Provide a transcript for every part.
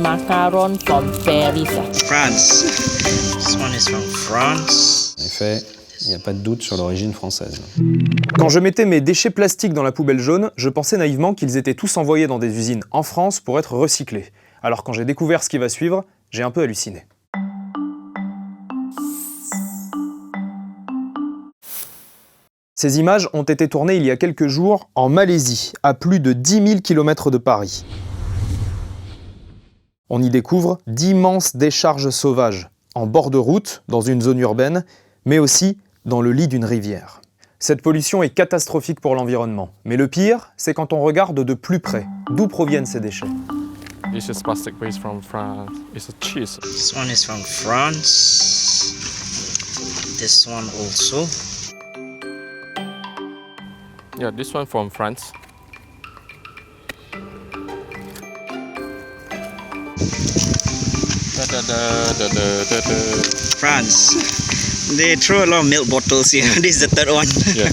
macarons from Paris. France. This one is from France. En effet, il n'y a pas de doute sur l'origine française. Quand je mettais mes déchets plastiques dans la poubelle jaune, je pensais naïvement qu'ils étaient tous envoyés dans des usines en France pour être recyclés. Alors quand j'ai découvert ce qui va suivre, j'ai un peu halluciné. Ces images ont été tournées il y a quelques jours en Malaisie, à plus de 10 000 km de Paris. On y découvre d'immenses décharges sauvages, en bord de route, dans une zone urbaine, mais aussi dans le lit d'une rivière. Cette pollution est catastrophique pour l'environnement. Mais le pire, c'est quand on regarde de plus près. D'où proviennent ces déchets? This is plastic waste from France. It's a cheese. This one is from France. This one also. Yeah, this one from France. France. They throw a lot of milk bottles here. This is the third one. Yeah.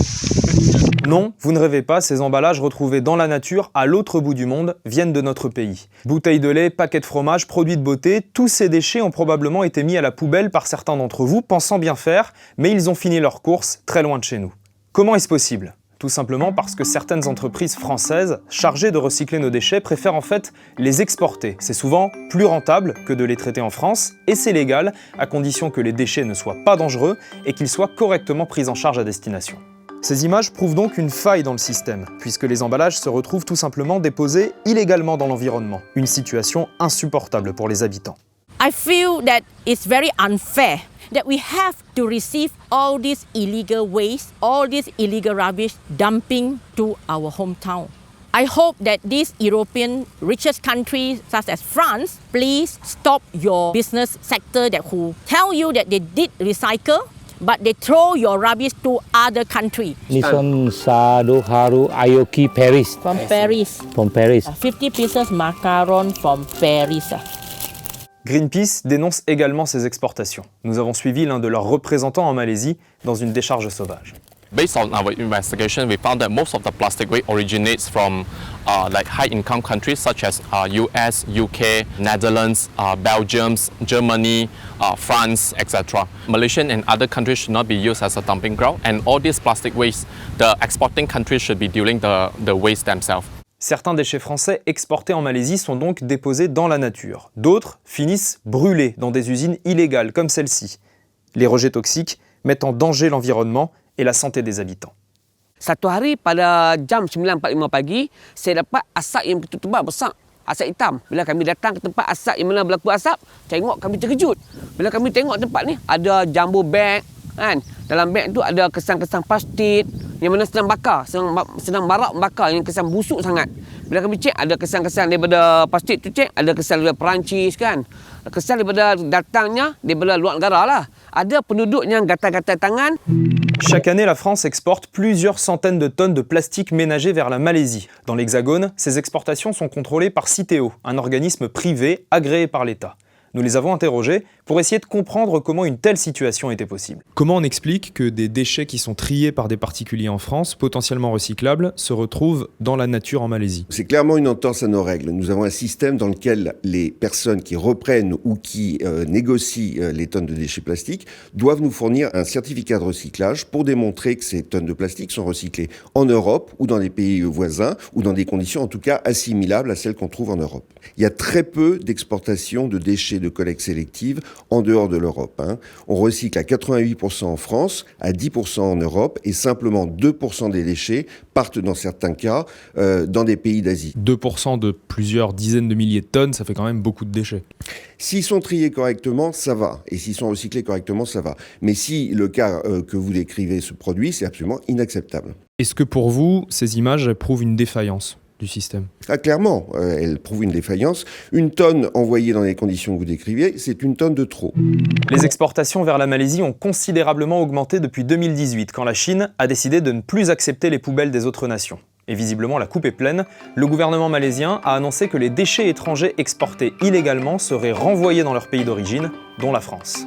Non, vous ne rêvez pas, ces emballages retrouvés dans la nature, à l'autre bout du monde, viennent de notre pays. Bouteilles de lait, paquets de fromage, produits de beauté, tous ces déchets ont probablement été mis à la poubelle par certains d'entre vous, pensant bien faire, mais ils ont fini leur course très loin de chez nous. Comment est-ce possible ? Tout simplement parce que certaines entreprises françaises, chargées de recycler nos déchets, préfèrent en fait les exporter. C'est souvent plus rentable que de les traiter en France, et c'est légal, à condition que les déchets ne soient pas dangereux et qu'ils soient correctement pris en charge à destination. Ces images prouvent donc une faille dans le système, puisque les emballages se retrouvent tout simplement déposés illégalement dans l'environnement. Une situation insupportable pour les habitants. I feel that it's very unfair that we have to receive all this illegal waste, all this illegal rubbish dumping to our hometown. I hope that these European richest countries such as France, please stop your business sector that who tell you that they did recycle, but they throw your rubbish to other countries. Nissan Sado Haru Aoki Paris. From Paris. From Paris. 50 pieces macaron from Paris. Greenpeace dénonce également ces exportations. Nous avons suivi l'un de leurs représentants en Malaisie dans une décharge sauvage. Based on our investigation, we found that most of the plastic waste originates from like high-income countries such as US, UK, Netherlands, Belgium, Germany, France, etc. Malaysian and other countries should not be used as a dumping ground, and all these plastic waste, the exporting countries should be dealing the waste themselves. Certains déchets français exportés en Malaisie sont donc déposés dans la nature. D'autres finissent brûlés dans des usines illégales comme celle-ci. Les rejets toxiques mettent en danger l'environnement et la santé des habitants. Satu hari pada jam 9.45 pagi, saya dapat asap yang begitu tebal besar, asap hitam. Bila kami datang ke tempat asap yang mana berlaku asap, tengok kami terkejut. Bila kami tengok tempat ni, ada jumbo bag, kan? Dalam beg tu ada kesan-kesan plastik yang mana sedang bakar, sedang marak membakar, yang kesan busuk sangat. Bila kami cek, ada kesan-kesan daripada plastik tu cek, ada kesan daripada Perancis kan. Kesan daripada datangnya daripada luar negara lah. Ada penduduk yang gatal-gatal tangan. Chaque année, la France exporte plusieurs centaines de tonnes de plastique ménager vers la Malaisie. Dans l'Hexagone, ces exportations sont contrôlées par Citeo, un organisme privé agréé par l'État. Nous les avons interrogés pour essayer de comprendre comment une telle situation était possible. Comment on explique que des déchets qui sont triés par des particuliers en France, potentiellement recyclables, se retrouvent dans la nature en Malaisie? C'est clairement une entorse à nos règles. Nous avons un système dans lequel les personnes qui reprennent ou qui négocient les tonnes de déchets plastiques doivent nous fournir un certificat de recyclage pour démontrer que ces tonnes de plastique sont recyclées en Europe ou dans des pays voisins ou dans des conditions en tout cas assimilables à celles qu'on trouve en Europe. Il y a très peu d'exportation de déchets de collecte sélective en dehors de l'Europe. On recycle à 88% en France, à 10% en Europe et simplement 2% des déchets partent dans certains cas dans des pays d'Asie. 2% de plusieurs dizaines de milliers de tonnes, ça fait quand même beaucoup de déchets. S'ils sont triés correctement, ça va. Et s'ils sont recyclés correctement, ça va. Mais si le cas que vous décrivez se produit, c'est absolument inacceptable. Est-ce que pour vous, ces images prouvent une défaillance du système? Ah, clairement, elle prouve une défaillance. Une tonne envoyée dans les conditions que vous décriviez, c'est une tonne de trop. Les exportations vers la Malaisie ont considérablement augmenté depuis 2018, quand la Chine a décidé de ne plus accepter les poubelles des autres nations. Et visiblement, la coupe est pleine. Le gouvernement malaisien a annoncé que les déchets étrangers exportés illégalement seraient renvoyés dans leur pays d'origine, dont la France.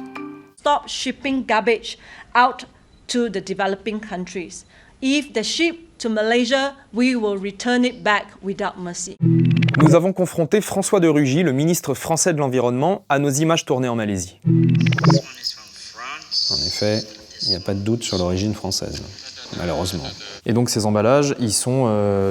Stop shipping garbage out to the developing countries. If they ship to Malaysia, we will return it back without mercy. Nous avons confronté François de Rugy, le ministre français de l'Environnement, à nos images tournées en Malaisie. En effet, il n'y a pas de doute sur l'origine française, malheureusement. Et donc ces emballages, ils sont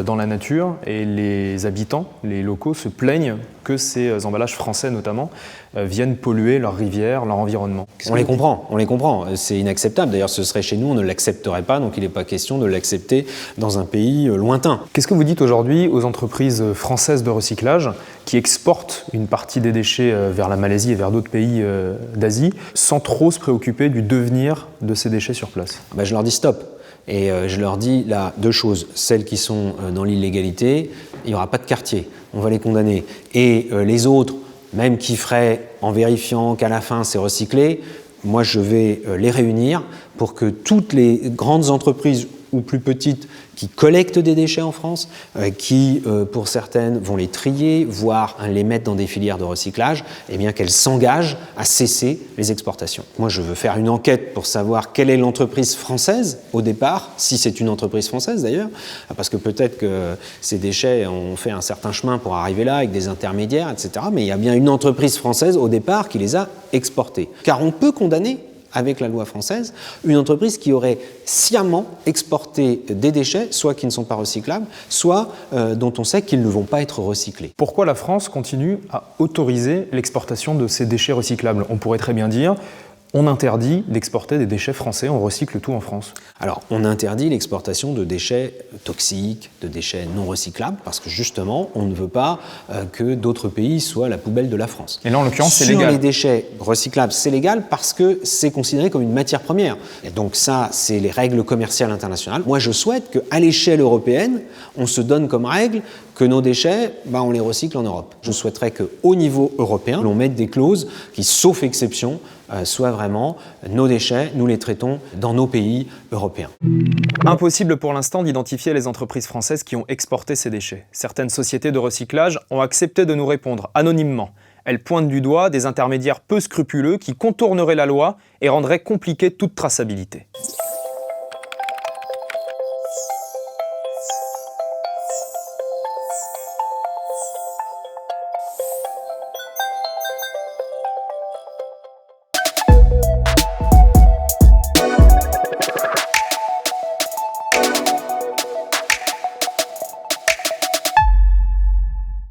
dans la nature et les habitants, les locaux, se plaignent que ces emballages français notamment viennent polluer leurs rivières, leur environnement. On les comprend, c'est inacceptable. D'ailleurs, ce serait chez nous, on ne l'accepterait pas, donc il n'est pas question de l'accepter dans un pays lointain. Qu'est-ce que vous dites aujourd'hui aux entreprises françaises de recyclage qui exportent une partie des déchets vers la Malaisie et vers d'autres pays d'Asie sans trop se préoccuper du devenir de ces déchets sur place? Je leur dis stop. Et je leur dis là deux choses. Celles qui sont dans l'illégalité, il n'y aura pas de quartier, on va les condamner. Et les autres, même qui feraient en vérifiant qu'à la fin c'est recyclé, moi je vais les réunir pour que toutes les grandes entreprises ou plus petites qui collectent des déchets en France, qui pour certaines vont les trier, voire les mettre dans des filières de recyclage, eh bien qu'elles s'engagent à cesser les exportations. Moi je veux faire une enquête pour savoir quelle est l'entreprise française au départ, si c'est une entreprise française d'ailleurs, parce que peut-être que ces déchets ont fait un certain chemin pour arriver là avec des intermédiaires, etc. Mais il y a bien une entreprise française au départ qui les a exportés. Car on peut condamner avec la loi française, une entreprise qui aurait sciemment exporté des déchets, soit qui ne sont pas recyclables, soit dont on sait qu'ils ne vont pas être recyclés. Pourquoi la France continue à autoriser l'exportation de ces déchets recyclables? On pourrait très bien dire on interdit d'exporter des déchets français, on recycle tout en France. Alors, on interdit l'exportation de déchets toxiques, de déchets non recyclables, parce que justement, on ne veut pas que d'autres pays soient la poubelle de la France. Et là, en l'occurrence, c'est légal. légal. Sur les déchets recyclables, c'est légal parce que c'est considéré comme une matière première. Et donc ça, c'est les règles commerciales internationales. Moi, je souhaite qu'à l'échelle européenne, on se donne comme règle que nos déchets, on les recycle en Europe. Je souhaiterais qu'au niveau européen, l'on mette des clauses qui, sauf exception, soient vraiment nos déchets, nous les traitons dans nos pays européens. Impossible pour l'instant d'identifier les entreprises françaises qui ont exporté ces déchets. Certaines sociétés de recyclage ont accepté de nous répondre anonymement. Elles pointent du doigt des intermédiaires peu scrupuleux qui contourneraient la loi et rendraient compliquée toute traçabilité.